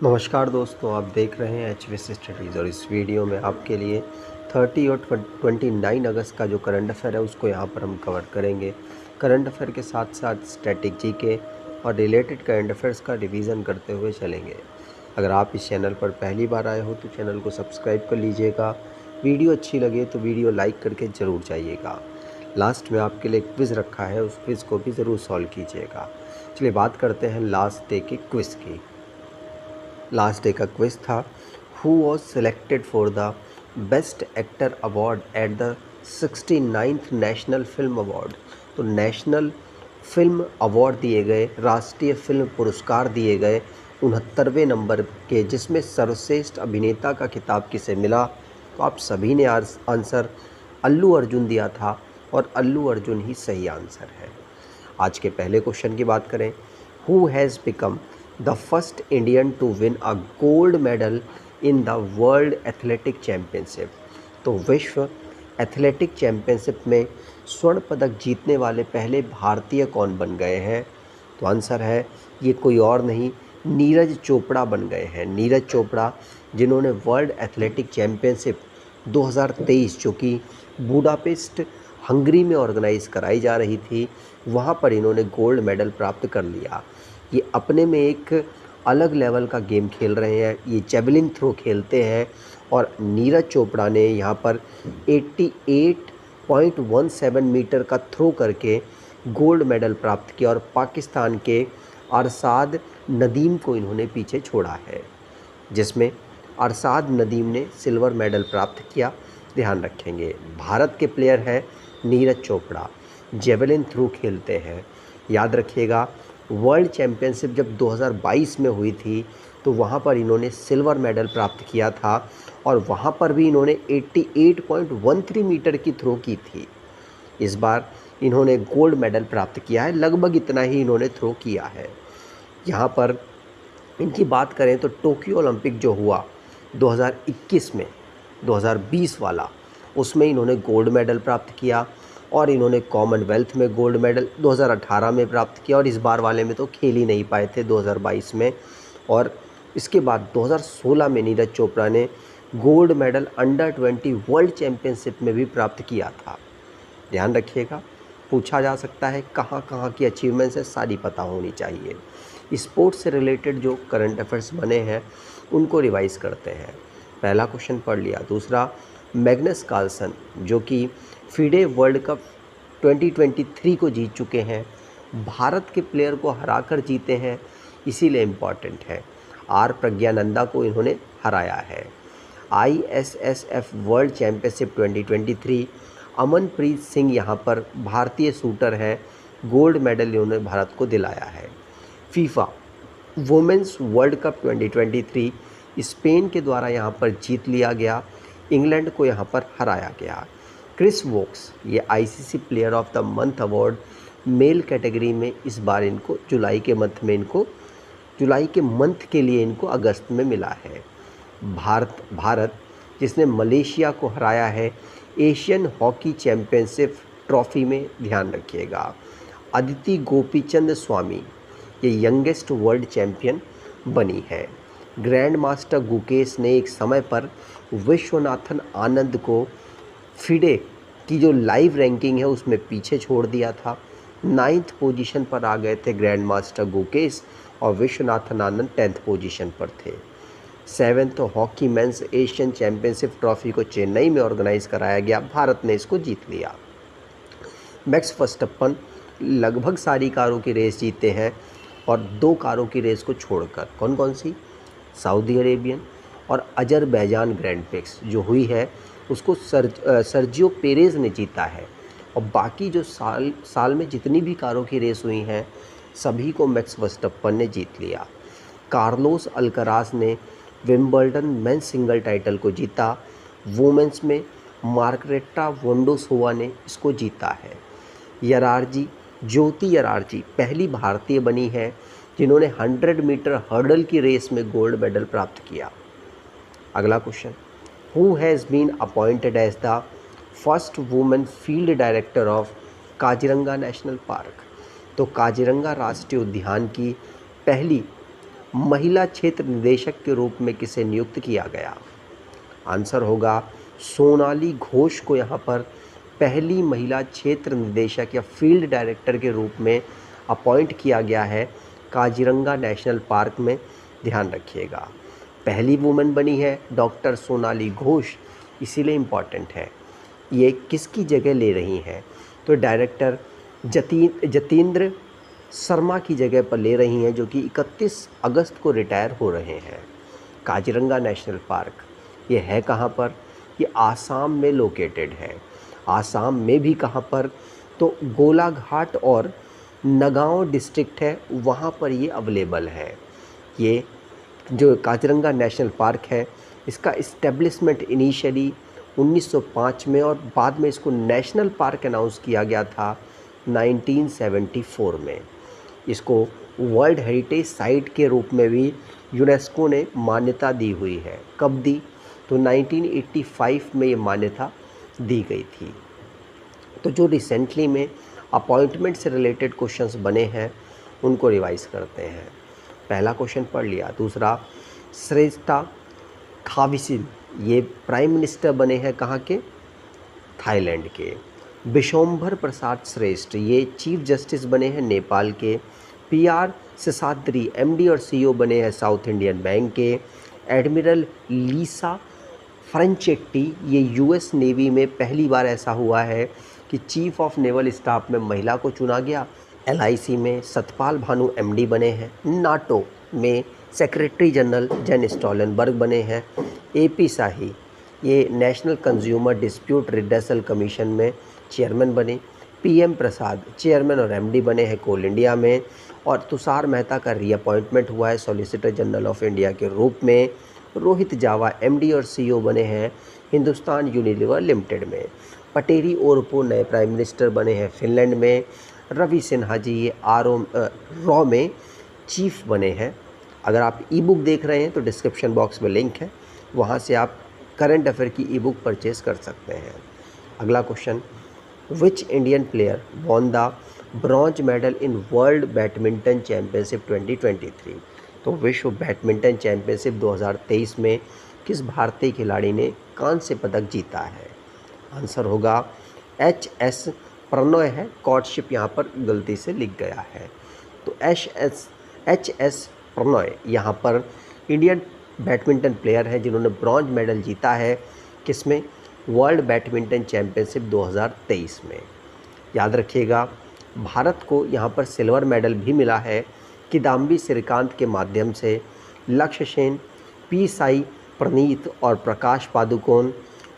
नमस्कार दोस्तों, आप देख रहे हैं एचवीएस स्टडीज़ और इस वीडियो में आपके लिए 30 और 29 अगस्त का जो करंट अफेयर है उसको यहाँ पर हम कवर करेंगे। करंट अफेयर के साथ साथ स्टैटिक जीके और रिलेटेड करंट अफेयर्स का रिवीजन करते हुए चलेंगे। अगर आप इस चैनल पर पहली बार आए हो तो चैनल को सब्सक्राइब कर लीजिएगा। वीडियो अच्छी लगे तो वीडियो लाइक करके ज़रूर जाइएगा। लास्ट में आपके लिए क्विज़ रखा है, उस क्विज़ को भी ज़रूर सॉल्व कीजिएगा। चलिए बात करते हैं लास्ट डे के क्विज़ की। लास्ट डे का क्विज था, who was selected for the best actor award at the 69th national film award. तो नेशनल फिल्म अवार्ड दिए गए, राष्ट्रीय फिल्म पुरस्कार दिए गए 69वें नंबर के, जिसमें सर्वश्रेष्ठ अभिनेता का खिताब किसे मिला। तो आप सभी ने आंसर अल्लू अर्जुन दिया था और अल्लू अर्जुन ही सही आंसर है। आज के पहले क्वेश्चन की बात करें, who has become the first Indian to win a gold medal in the world athletic championship. तो विश्व एथलेटिक चैम्पियनशिप में स्वर्ण पदक जीतने वाले पहले भारतीय कौन बन गए हैं। तो आंसर है ये कोई और नहीं, नीरज चोपड़ा बन गए हैं। नीरज चोपड़ा, जिन्होंने वर्ल्ड एथलेटिक चैम्पियनशिप 2023 जो कि बुडापेस्ट हंगरी में ऑर्गेनाइज कराई जा रही थी, वहाँ पर इन्होंने गोल्ड मेडल प्राप्त कर लिया। ये अपने में एक अलग लेवल का गेम खेल रहे हैं, ये जेवलिन थ्रो खेलते हैं और नीरज चोपड़ा ने यहाँ पर 88.17 मीटर का थ्रो करके गोल्ड मेडल प्राप्त किया और पाकिस्तान के अरसाद नदीम को इन्होंने पीछे छोड़ा है, जिसमें अरसाद नदीम ने सिल्वर मेडल प्राप्त किया। ध्यान रखेंगे, भारत के प्लेयर हैं नीरज चोपड़ा, जेवलिन थ्रो खेलते हैं। याद रखिएगा, वर्ल्ड चैम्पियनशिप जब 2022 में हुई थी तो वहाँ पर इन्होंने सिल्वर मेडल प्राप्त किया था और वहाँ पर भी इन्होंने 88.13 मीटर की थ्रो की थी। इस बार इन्होंने गोल्ड मेडल प्राप्त किया है, लगभग इतना ही इन्होंने थ्रो किया है। यहाँ पर इनकी बात करें तो टोक्यो ओलंपिक जो हुआ 2021 में, 2020 वाला, उसमें इन्होंने गोल्ड मेडल प्राप्त किया और इन्होंने कॉमनवेल्थ में गोल्ड मेडल 2018 में प्राप्त किया और इस बार वाले में तो खेल ही नहीं पाए थे 2022 में। और इसके बाद 2016 में नीरज चोपड़ा ने gold medal under 20 world championship में भी प्राप्त किया था। ध्यान रखिएगा, पूछा जा सकता है कहाँ कहाँ की अचीवमेंट्स है, सारी पता होनी चाहिए। स्पोर्ट्स से रिलेटेड जो करंट अफेयर्स बने हैं उनको रिवाइज़ करते हैं। पहला क्वेश्चन पढ़ लिया। दूसरा, मैग्नस कार्लसन जो कि फीडे वर्ल्ड कप 2023 को जीत चुके हैं, भारत के प्लेयर को हराकर जीते हैं, इसीलिए इम्पॉर्टेंट है। आर प्रज्ञानंदा को इन्होंने हराया है। ISSF world championship 2023, Amanpreet Singh यहाँ पर भारतीय शूटर हैं, गोल्ड मेडल इन्होंने भारत को दिलाया है। FIFA women's world cup 2023 Spain के द्वारा यहाँ पर जीत लिया गया, इंग्लैंड को यहाँ पर हराया गया। क्रिस वोक्स, ये ICC player of the month award male category में इस बार इनको जुलाई के मंथ के लिए इनको अगस्त में मिला है। भारत जिसने मलेशिया को हराया है एशियन हॉकी चैम्पियनशिप ट्रॉफी में, ध्यान रखिएगा। अदिति गोपीचंद स्वामी ये यंगेस्ट वर्ल्ड चैम्पियन बनी है। ग्रैंड मास्टर गुकेश ने एक समय पर विश्वनाथन आनंद को फिडे की जो लाइव रैंकिंग है उसमें पीछे छोड़ दिया था। 9th पोजीशन पर आ गए थे ग्रैंड मास्टर गुकेश और विश्वनाथन आनंद 10th पोजीशन पर थे। 7th hockey mains Asian championship trophy को चेन्नई में ऑर्गेनाइज कराया गया, भारत ने इसको जीत लिया। मैक्स वर्स्टैपेन लगभग सारी कारों की रेस जीते हैं और 2 कारों की रेस को छोड़कर, कौन कौन सी, सऊदी अरेबियन और अजरबैजान ग्रैंड प्रिक्स जो हुई है उसको सर्जियो पेरेज ने जीता है। और बाकी जो साल में जितनी भी कारों की रेस हुई हैं सभी को मैक्स वर्स्टैपेन ने जीत लिया। कार्लोस अल्कराज ने विंबलडन मेंस सिंगल टाइटल को जीता। वुमेंस में मार्गरेटा वोंडोसोवा ने इसको जीता है। ज्योति यरार्जी पहली भारतीय बनी है जिन्होंने 100 मीटर हर्डल की रेस में गोल्ड मेडल प्राप्त किया। अगला question, who has been appointed as the first women field director of Kaziranga National Park. तो काजीरंगा राष्ट्रीय उद्यान की पहली महिला क्षेत्र निदेशक के रूप में किसे नियुक्त किया गया? आंसर होगा सोनाली घोष को यहाँ पर पहली महिला क्षेत्र निदेशक या फील्ड डायरेक्टर के रूप में अपॉइंट किया गया है काजीरंगा नेशनल पार्क में। ध्यान रखिएगा, पहली वुमेन बनी है डॉक्टर सोनाली घोष, इसीलिए इम्पॉर्टेंट है। ये किसकी जगह ले रही हैं? तो डायरेक्टर जतेंद्र शर्मा की जगह पर ले रही हैं, जो कि 31 अगस्त को रिटायर हो रहे हैं। काजीरंगा नेशनल पार्क ये है कहाँ पर? ये आसाम में लोकेटेड है। आसाम में भी कहाँ पर? तो गोलाघाट और नगांव डिस्ट्रिक्ट है, वहाँ पर ये अवेलेबल है। ये जो काजीरंगा नेशनल पार्क है, इसका इस्टेब्लिशमेंट इनिशियली 1905 में और बाद में इसको नेशनल पार्क अनाउंस किया गया था 1974 में। इसको वर्ल्ड हेरिटेज साइट के रूप में भी यूनेस्को ने मान्यता दी हुई है। कब दी? तो 1985 में ये मान्यता दी गई थी। तो जो रिसेंटली में अपॉइंटमेंट से रिलेटेड क्वेश्चंस बने हैं उनको रिवाइज करते हैं। पहला क्वेश्चन पढ़ लिया। दूसरा, श्रेष्ठा थाविसिन ये प्राइम मिनिस्टर बने हैं कहाँ के? थाईलैंड के। बिशोम्भर प्रसाद श्रेष्ठ ये चीफ जस्टिस बने हैं नेपाल के। PR शेषाद्री MD और CEO बने हैं साउथ इंडियन बैंक के। एडमिरल लीसा फ्रेंचेट्टी ये US नेवी में पहली बार ऐसा हुआ है कि चीफ ऑफ नेवल स्टाफ में महिला को चुना गया। LIC में सतपाल भानु MD बने हैं। नाटो में सेक्रेटरी जनरल जेन स्टोलनबर्ग बने हैं। AP शाही ये national consumer dispute redressal commission में चेयरमैन बने। PM प्रसाद चेयरमैन और MD बने हैं कोल इंडिया में। और तुषार मेहता का रीअपॉइंटमेंट हुआ है सॉलिसिटर जनरल ऑफ इंडिया के रूप में। रोहित जावा MD और CEO बने हैं हिंदुस्तान यूनिलीवर लिमिटेड में। पटेरी ओरपो नए प्राइम मिनिस्टर बने हैं फिनलैंड में। रवि सिन्हा जी ये रॉ में चीफ बने हैं। अगर आप ई-बुक देख रहे हैं तो डिस्क्रिप्शन बॉक्स में लिंक है, वहाँ से आप करंट अफेयर की ई-बुक परचेज कर सकते हैं। अगला question, which Indian player won the bronze medal in world badminton championship 2023? तो विश्व बैडमिंटन चैम्पियनशिप 2023 में किस भारतीय खिलाड़ी ने कांस्य पदक जीता है? आंसर होगा HS प्रणॉय है। कॉर्टशिप यहाँ पर गलती से लिख गया है। तो HS प्रणॉय यहाँ पर इंडियन बैडमिंटन प्लेयर है जिन्होंने ब्रॉन्ज मेडल जीता है। किसमें? वर्ल्ड बैडमिंटन चैम्पियनशिप 2023 में। याद रखिएगा, भारत को यहाँ पर सिल्वर मेडल भी मिला है किदाम्बी श्रीकांत के माध्यम से। लक्ष्य सेन, P साई प्रणीत और प्रकाश पादुकोण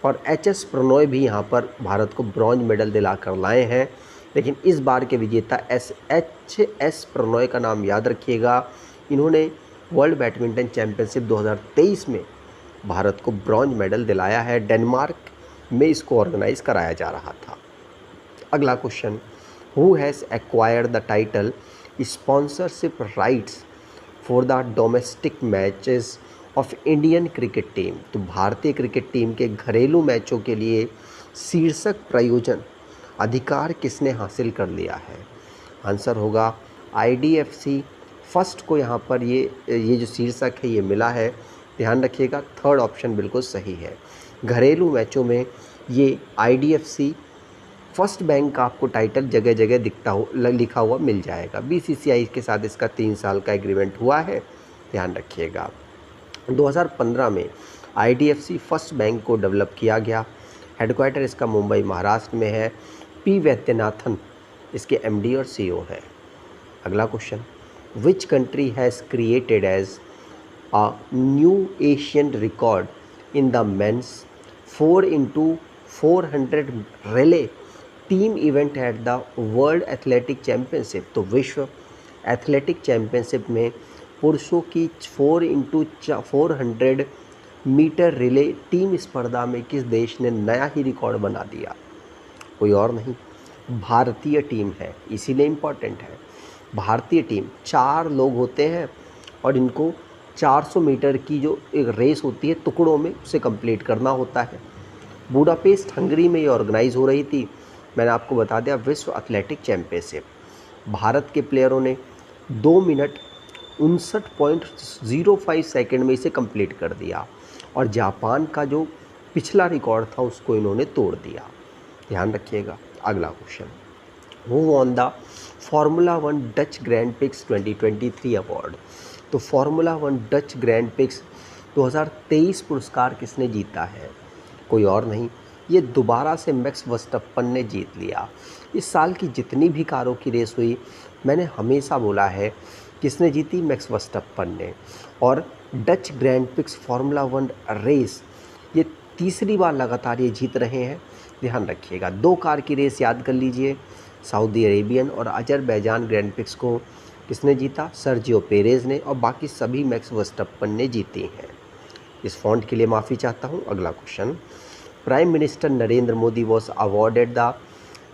और HS प्रणॉय भी यहाँ पर भारत को ब्रॉन्ज मेडल दिलाकर लाए हैं। लेकिन इस बार के विजेता HS प्रणॉय का नाम याद रखिएगा। इन्होंने वर्ल्ड बैडमिंटन चैम्पियनशिप 2023 में भारत को ब्रॉन्ज मेडल दिलाया है। डेनमार्क में इसको ऑर्गेनाइज कराया जा रहा था। अगला question, who has acquired the title sponsorship rights for the domestic matches of Indian cricket team? तो भारतीय क्रिकेट टीम के घरेलू मैचों के लिए शीर्षक प्रायोजन अधिकार किसने हासिल कर लिया है? आंसर होगा IDFC फर्स्ट को यहाँ पर ये जो शीर्षक है ये मिला है। ध्यान रखिएगा, थर्ड ऑप्शन बिल्कुल सही है। घरेलू मैचों में ये IDFC फर्स्ट बैंक का आपको टाइटल जगह जगह लिखा हुआ मिल जाएगा। BCCI के साथ इसका 3 साल का एग्रीमेंट हुआ है, ध्यान रखिएगा। 2015 में IDFC फर्स्ट बैंक को डेवलप किया गया। हेडक्वार्टर इसका मुंबई महाराष्ट्र में है। P वैद्यनाथन इसके MD और CEO है। अगला question, which country has created as a new Asian record in the men's 4x400 relay team event at the world athletic championship? तो विश्व एथलेटिक चैम्पियनशिप में पुरुषों की 4x400 मीटर रिले टीम स्पर्धा में किस देश ने नया ही रिकॉर्ड बना दिया? कोई और नहीं, भारतीय टीम है, इसीलिए इम्पॉर्टेंट है। भारतीय टीम 4 लोग होते हैं और इनको 400 मीटर की जो एक रेस होती है टुकड़ों में उसे कंप्लीट करना होता है। बुडापेस्ट हंगरी में ये ऑर्गेनाइज हो रही थी। मैंने आपको बता दिया विश्व एथलेटिक चैम्पियनशिप। भारत के प्लेयरों ने 2 मिनट 59.05 सेकंड में इसे कंप्लीट कर दिया। और जापान का जो पिछला रिकॉर्ड था उसको इन्होंने तोड़ दिया। ध्यान रखिएगा। अगला question, who won the formula one Dutch grand prix 2023 award. तो formula one Dutch grand prix 2023 पुरस्कार किसने जीता है? कोई और नहीं, ये दोबारा से मैक्स वर्स्टप्पन ने जीत लिया। इस साल की जितनी भी कारों की रेस हुई, मैंने हमेशा बोला है किसने जीती? मैक्स वर्स्टप्पन ने। और Dutch grand Prix Formula One race ये तीसरी बार लगातार ये जीत रहे हैं। ध्यान रखिएगा। 2 कार की रेस याद कर लीजिए, सऊदी अरेबियन और अजरबैजान ग्रैंड पिक्स को किसने जीता? सर्जियो पेरेज ने, और बाकी सभी मैक्स वर्स्टप्पन ने जीती हैं। इस फॉन्ट के लिए माफ़ी चाहता हूँ। अगला question, prime minister Narendra Modi was awarded the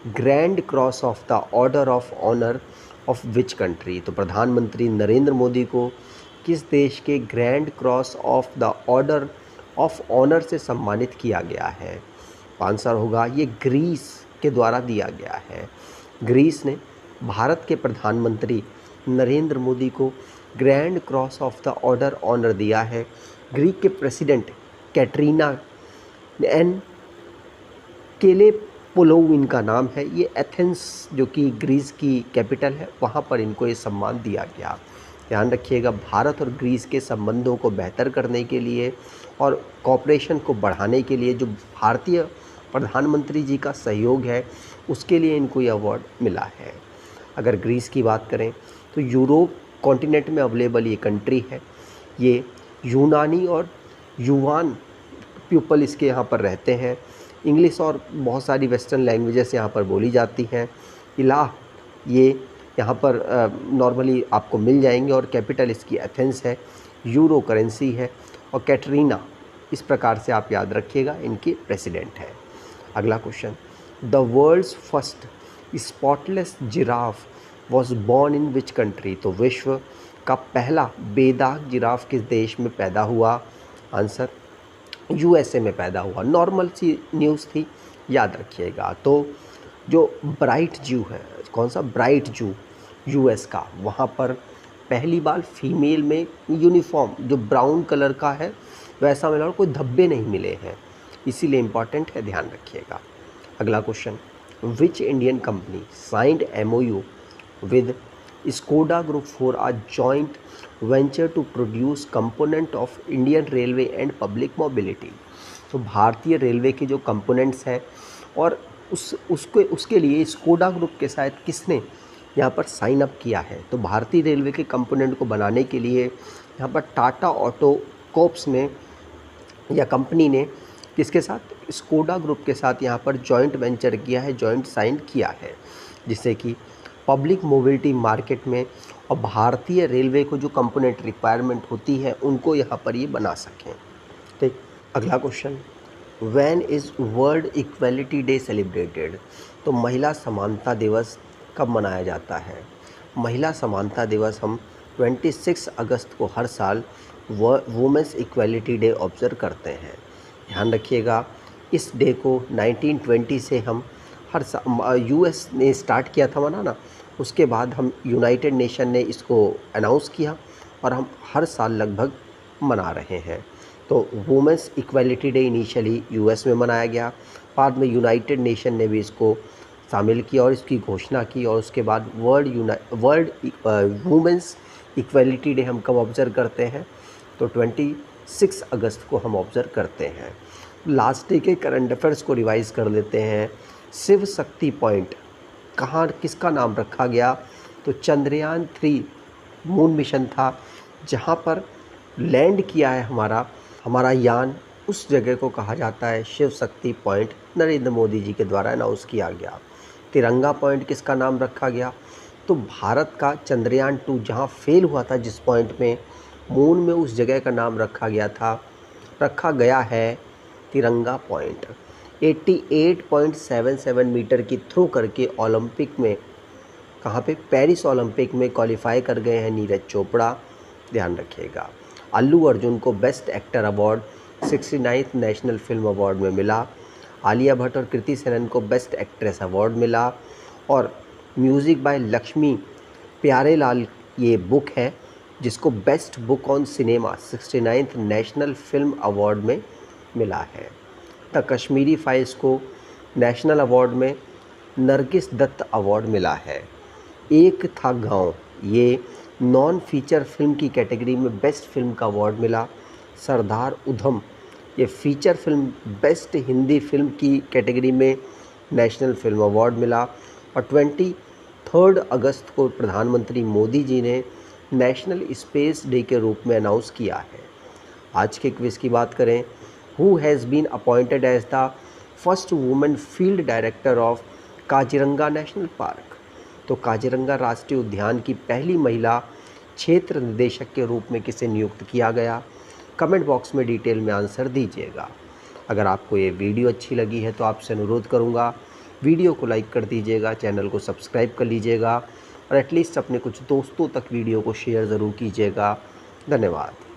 grand cross of the order of honour of which country. तो प्रधानमंत्री नरेंद्र मोदी को किस देश के grand cross of the order of honour से सम्मानित किया गया है? आंसर होगा ये ग्रीस के द्वारा दिया गया है। ग्रीस ने भारत के प्रधानमंत्री नरेंद्र मोदी को grand cross of the order honour दिया है। ग्रीक के प्रेसिडेंट कैटरीना एन केलेपोलोव इनका नाम है। ये एथेंस जो कि ग्रीस की कैपिटल है, वहाँ पर इनको ये सम्मान दिया गया। ध्यान रखिएगा, भारत और ग्रीस के संबंधों को बेहतर करने के लिए और कॉपरेशन को बढ़ाने के लिए जो भारतीय प्रधानमंत्री जी का सहयोग है, उसके लिए इनको ये अवार्ड मिला है। अगर ग्रीस की बात करें तो यूरोप कॉन्टिनेंट में अवेलेबल ये कंट्री है। ये यूनानी और युवान पीपल इसके यहाँ पर रहते हैं। इंग्लिश और बहुत सारी वेस्टर्न लैंग्वेजेस यहाँ पर बोली जाती हैं। इलाह ये यहाँ पर नॉर्मली आपको मिल जाएंगे, और कैपिटल इसकी एथेंस है। यूरो करेंसी है, और कैटरीना इस प्रकार से आप याद रखिएगा इनकी प्रेसिडेंट है। अगला question, the world's first spotless giraffe was born in which country. तो विश्व का पहला बेदाग जिराफ किस देश में पैदा हुआ? आंसर यूएसए में पैदा हुआ। नॉर्मल सी न्यूज़ थी, याद रखिएगा। तो जो ब्राइट जू है, कौन सा ब्राइट जू यूएस का, वहाँ पर पहली बार फीमेल में यूनिफॉर्म जो ब्राउन कलर का है वैसा मिला, और कोई धब्बे नहीं मिले हैं, इसीलिए इम्पॉर्टेंट है, ध्यान रखिएगा। अगला question, which Indian company signed MOU with Skoda group for a joint venture to produce component of Indian railway and public mobility. तो भारतीय रेलवे के जो कंपोनेंट्स हैं और उसके लिए स्कोडा ग्रुप के साथ किसने यहाँ पर साइन अप किया है? तो भारतीय रेलवे के कंपोनेंट को बनाने के लिए यहाँ पर टाटा ऑटो कॉर्प्स ने या कंपनी ने किसके साथ? स्कोडा ग्रुप के साथ यहाँ पर जॉइंट वेंचर किया है, जॉइंट साइन किया है, जिससे कि पब्लिक मोबिलिटी मार्केट में और भारतीय रेलवे को जो कंपोनेंट रिक्वायरमेंट होती है उनको यहाँ पर ये बना सकें। ठीक। अगला question, when is world equality day celebrated. तो महिला समानता दिवस कब मनाया जाता है? महिला समानता दिवस हम 26 अगस्त को हर साल वुमेंस इक्वलिटी डे ऑब्जर्व करते हैं। ध्यान रखिएगा, इस डे को 1920 से हम हर साल यूएस ने स्टार्ट किया था मनाना, उसके बाद हम यूनाइटेड नेशन ने इसको अनाउंस किया और हम हर साल लगभग मना रहे हैं। तो women's equality day initially US में मनाया गया, बाद में यूनाइटेड नेशन ने भी इसको शामिल किया और इसकी घोषणा की, और उसके बाद वर्ल्ड वुमेंस इक्वलिटी डे हम कब ऑब्ज़र्व करते हैं? तो 26 अगस्त को हम ऑब्ज़र्व करते हैं। लास्ट डे के करंट अफेयर्स को रिवाइज़ कर लेते हैं। शिव शक्ति पॉइंट कहाँ किसका नाम रखा गया? तो चंद्रयान 3 मून मिशन था, जहाँ पर लैंड किया है हमारा यान, उस जगह को कहा जाता है शिव शक्ति पॉइंट। नरेंद्र मोदी जी के द्वारा अनाउंस किया गया। तिरंगा पॉइंट किसका नाम रखा गया? तो भारत का चंद्रयान 2 जहाँ फेल हुआ था, जिस पॉइंट में मून में, उस जगह का नाम रखा गया है तिरंगा पॉइंट। 88.77 मीटर की थ्रो करके ओलंपिक में, कहाँ पे? पेरिस ओलंपिक में क्वालिफाई कर गए हैं नीरज चोपड़ा। ध्यान रखिएगा। अल्लू अर्जुन को best actor award 69th national film award में मिला। आलिया भट्ट और कृति सेनन को बेस्ट एक्ट्रेस अवार्ड मिला। और म्यूज़िक बाय लक्ष्मी प्यारेलाल ये बुक है, जिसको best book on cinema 69th national film award में मिला है। द कश्मीरी फाइल्स को नेशनल अवार्ड में नरगिस दत्त अवार्ड मिला है। एक था गांव, ये नॉन फीचर फिल्म की कैटेगरी में बेस्ट फिल्म का अवार्ड मिला। सरदार उधम, ये feature film best Hindi film की कैटेगरी में नेशनल फिल्म अवार्ड मिला। और 23 अगस्त को प्रधानमंत्री मोदी जी ने नेशनल स्पेस डे के रूप में अनाउंस किया है। आज के क्विज की बात करें, who has been appointed as the first women field director of Kaziranga National Park. तो काजीरंगा राष्ट्रीय उद्यान की पहली महिला क्षेत्र निदेशक के रूप में किसे नियुक्त किया गया? कमेंट बॉक्स में डिटेल में आंसर दीजिएगा। अगर आपको ये वीडियो अच्छी लगी है तो आपसे अनुरोध करूँगा, वीडियो को लाइक कर दीजिएगा, चैनल को सब्सक्राइब कर लीजिएगा और एटलीस्ट अपने कुछ दोस्तों तक वीडियो को शेयर ज़रूर कीजिएगा। धन्यवाद।